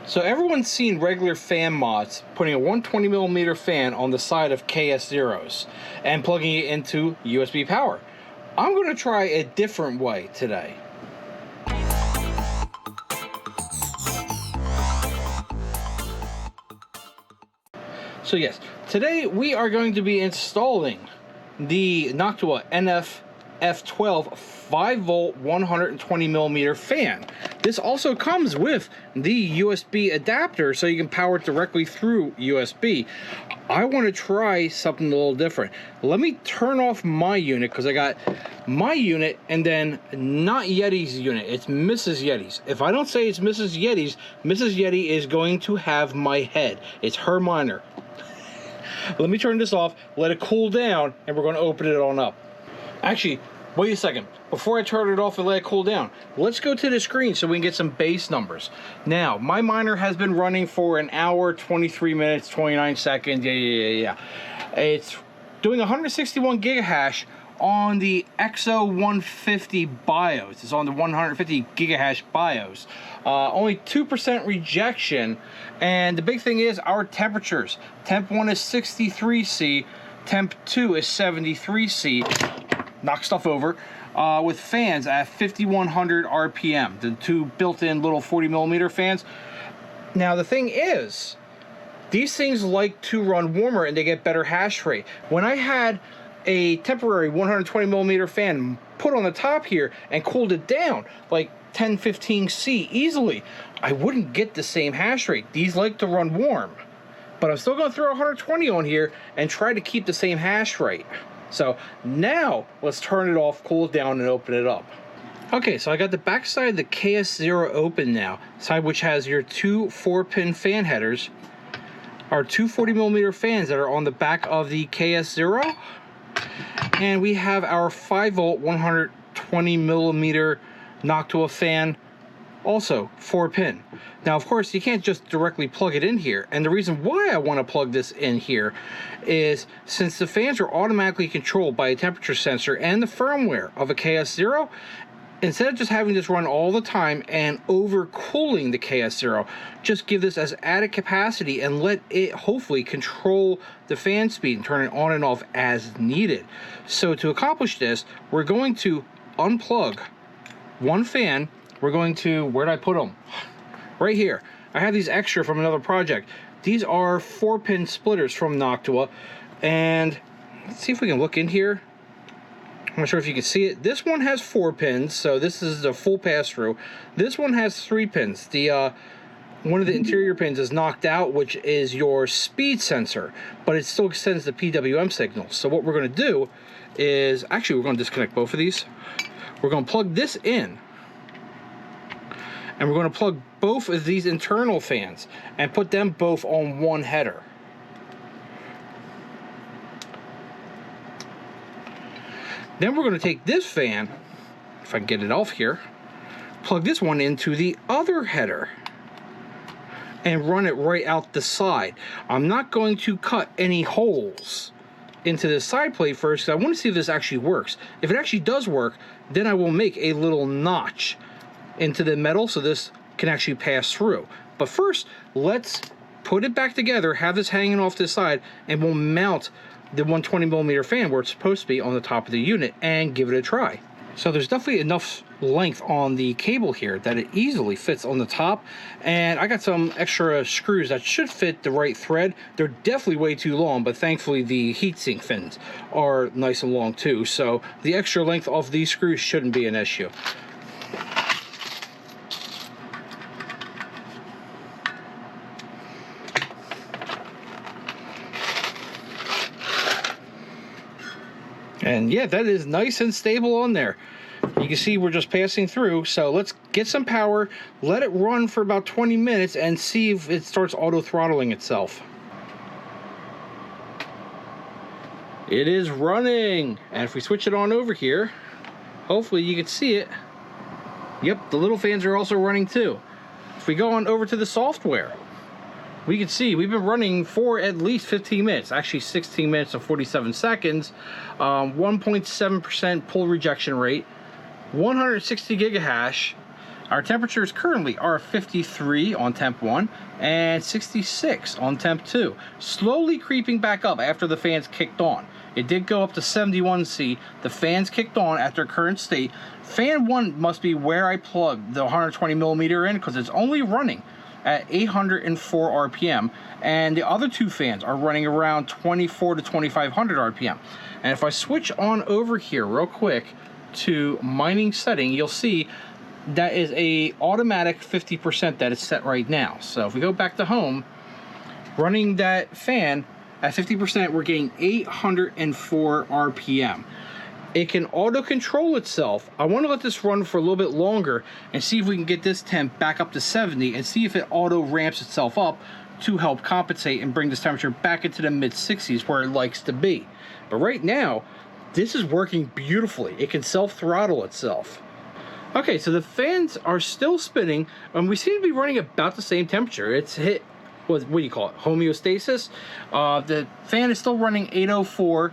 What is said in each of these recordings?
So everyone's seen regular fan mods putting a 120mm fan on the side of KS0s and plugging it into USB power. I'm going to try a different way today. So yes, today we are going to be installing the Noctua F12 5V 120mm fan. This also comes with the USB adapter so you can power it directly through USB. I want to try something a little different. Let me turn off my unit because I got my unit and then not Yeti's unit. It's Mrs. Yeti's. If I don't say it's Mrs. Yeti's, Mrs. Yeti is going to have my head. It's her monitor. Let me turn this off, let it cool down, and we're going to open it on up. Actually, wait a second. Before I turn it off and let it cool down, let's go to the screen so we can get some base numbers. Now, my miner has been running for an hour, 23 minutes, 29 seconds. Yeah. It's doing 161 gigahash on the XO150 BIOS. It's on the 150 gigahash BIOS. Only 2% rejection, and the big thing is our temperatures. Temp 1 is 63C, temp 2 is 73C. Knock stuff over. With fans at 5100 RPM, the two built-in little 40mm fans. Now the thing is, these things like to run warmer and they get better hash rate. When I had a temporary 120mm fan put on the top here and cooled it down like 10-15C easily, I wouldn't get the same hash rate. These like to run warm, but I'm still going to throw 120 on here and try to keep the same hash rate. So now let's turn it off, cool it down, and open it up. Okay, so I got the back side of the KS0 open now, side which has your two 4-pin fan headers, our two 40mm fans that are on the back of the KS0, and we have our 5V 120mm Noctua fan, also 4-pin. Now, of course, you can't just directly plug it in here, and the reason why I want to plug this in here is since the fans are automatically controlled by a temperature sensor and the firmware of a KS0, instead of just having this run all the time and overcooling the KS0, just give this as added capacity and let it hopefully control the fan speed and turn it on and off as needed. So to accomplish this, we're going to unplug one fan. We're going to, where did I put them? Right here. I have these extra from another project. These are 4-pin splitters from Noctua, and let's see if we can look in here. I'm not sure if you can see it. This one has 4 pins, so this is a full pass-through. This one has 3 pins. The one of the interior pins is knocked out, which is your speed sensor, but it still sends the PWM signal. So what we're going to do is, actually we're going to disconnect both of these. We're going to plug this in, and we're going to plug both of these internal fans and put them both on one header. Then we're going to take this fan, if I can get it off here, plug this one into the other header and run it right out the side. I'm not going to cut any holes into the side plate first because I want to see if this actually works. If it actually does work, then I will make a little notch into the metal so this can actually pass through. But first, let's put it back together, have this hanging off this side, and we'll mount the 120mm fan where it's supposed to be on the top of the unit and give it a try. So there's definitely enough length on the cable here that it easily fits on the top, and I got some extra screws that should fit the right thread. They're definitely way too long, but thankfully the heatsink fins are nice and long too, so the extra length of these screws shouldn't be an issue. And yeah, that is nice and stable on there. You can see we're just passing through. So let's get some power, let it run for about 20 minutes and see if it starts auto throttling itself. It is running. And if we switch it on over here, hopefully you can see it. Yep, the little fans are also running too. If we go on over to the software, we can see we've been running for at least 15 minutes, actually 16 minutes and 47 seconds, 1.7% pull rejection rate, 160 gigahash, Our temperatures currently are 53 on temp 1 and 66 on temp 2. Slowly creeping back up after the fans kicked on. It did go up to 71°C. The fans kicked on at their current state. Fan 1 must be where I plugged the 120mm in because it's only running at 804 RPM. And the other two fans are running around 24 to 2500 RPM. And if I switch on over here real quick to mining setting, you'll see that is a automatic 50% that is set right now. So if we go back to home, running that fan at 50%, we're getting 804 RPM. It can auto control itself. I want to let this run for a little bit longer and see if we can get this temp back up to 70 and see if it auto ramps itself up to help compensate and bring this temperature back into the mid 60s where it likes to be. But right now, this is working beautifully. It can self-throttle itself. Okay, so the fans are still spinning, and we seem to be running about the same temperature. It's hit, what do you call it, homeostasis. The fan is still running 804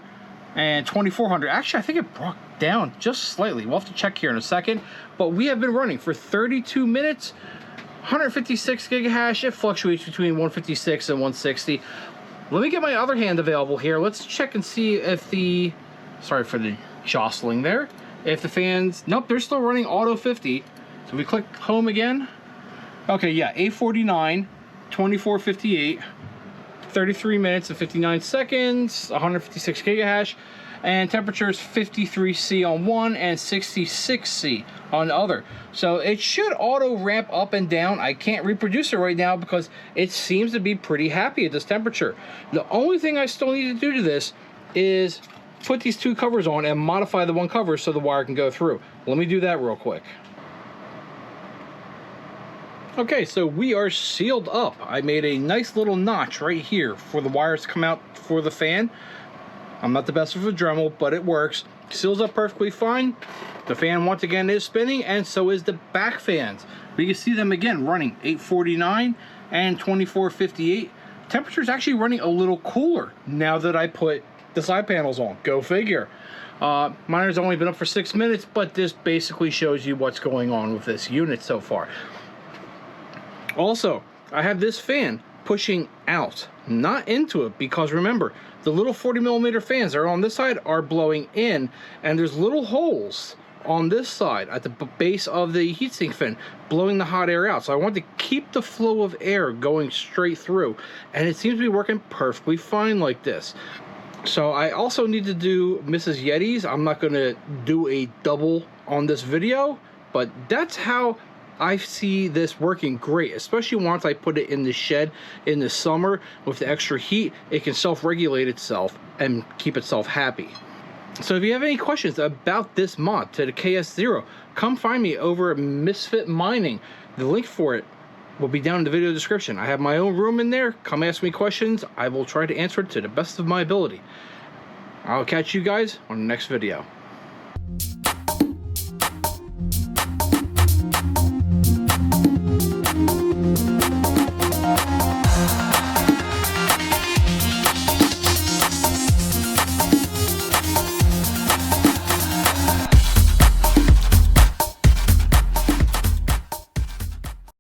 and 2400. Actually, I think it brought down just slightly. We'll have to check here in a second. But we have been running for 32 minutes, 156 gigahash. It fluctuates between 156 and 160. Let me get my other hand available here. Let's check and see if the, sorry for the jostling there. If the fans, nope, they're still running auto 50. So we click home again. Okay, yeah, 849, 2458, 33 minutes and 59 seconds, 156 gigahash, and temperatures 53°C on one and 66°C on the other. So it should auto ramp up and down. I can't reproduce it right now because it seems to be pretty happy at this temperature. The only thing I still need to do to this is put these two covers on and modify the one cover so the wire can go through. Let me do that real quick. Okay, so we are sealed up. I made a nice little notch right here for the wires to come out for the fan. I'm not the best of a Dremel, but it works. Seals up perfectly fine. The fan once again is spinning, and so is the back fans. We can see them again running 849 and 2458. Temperature's actually running a little cooler now that I put the side panels on. Go figure. Miner's only been up for 6 minutes, but this basically shows you what's going on with this unit so far. Also, I have this fan pushing out, not into it, because remember, the little 40mm fans that are on this side are blowing in, and there's little holes on this side at the base of the heatsink fin blowing the hot air out. So I want to keep the flow of air going straight through, and it seems to be working perfectly fine like this. So I also need to do Mrs. Yeti's. I'm not going to do a double on this video, but that's how I see this working great, especially once I put it in the shed in the summer with the extra heat. It can self-regulate itself and keep itself happy. So if you have any questions about this mod to the KS0, come find me over at Misfit Mining. The link for it will be down in the video description. I have my own room in there. Come ask me questions. I will try to answer it to the best of my ability. I'll catch you guys on the next video.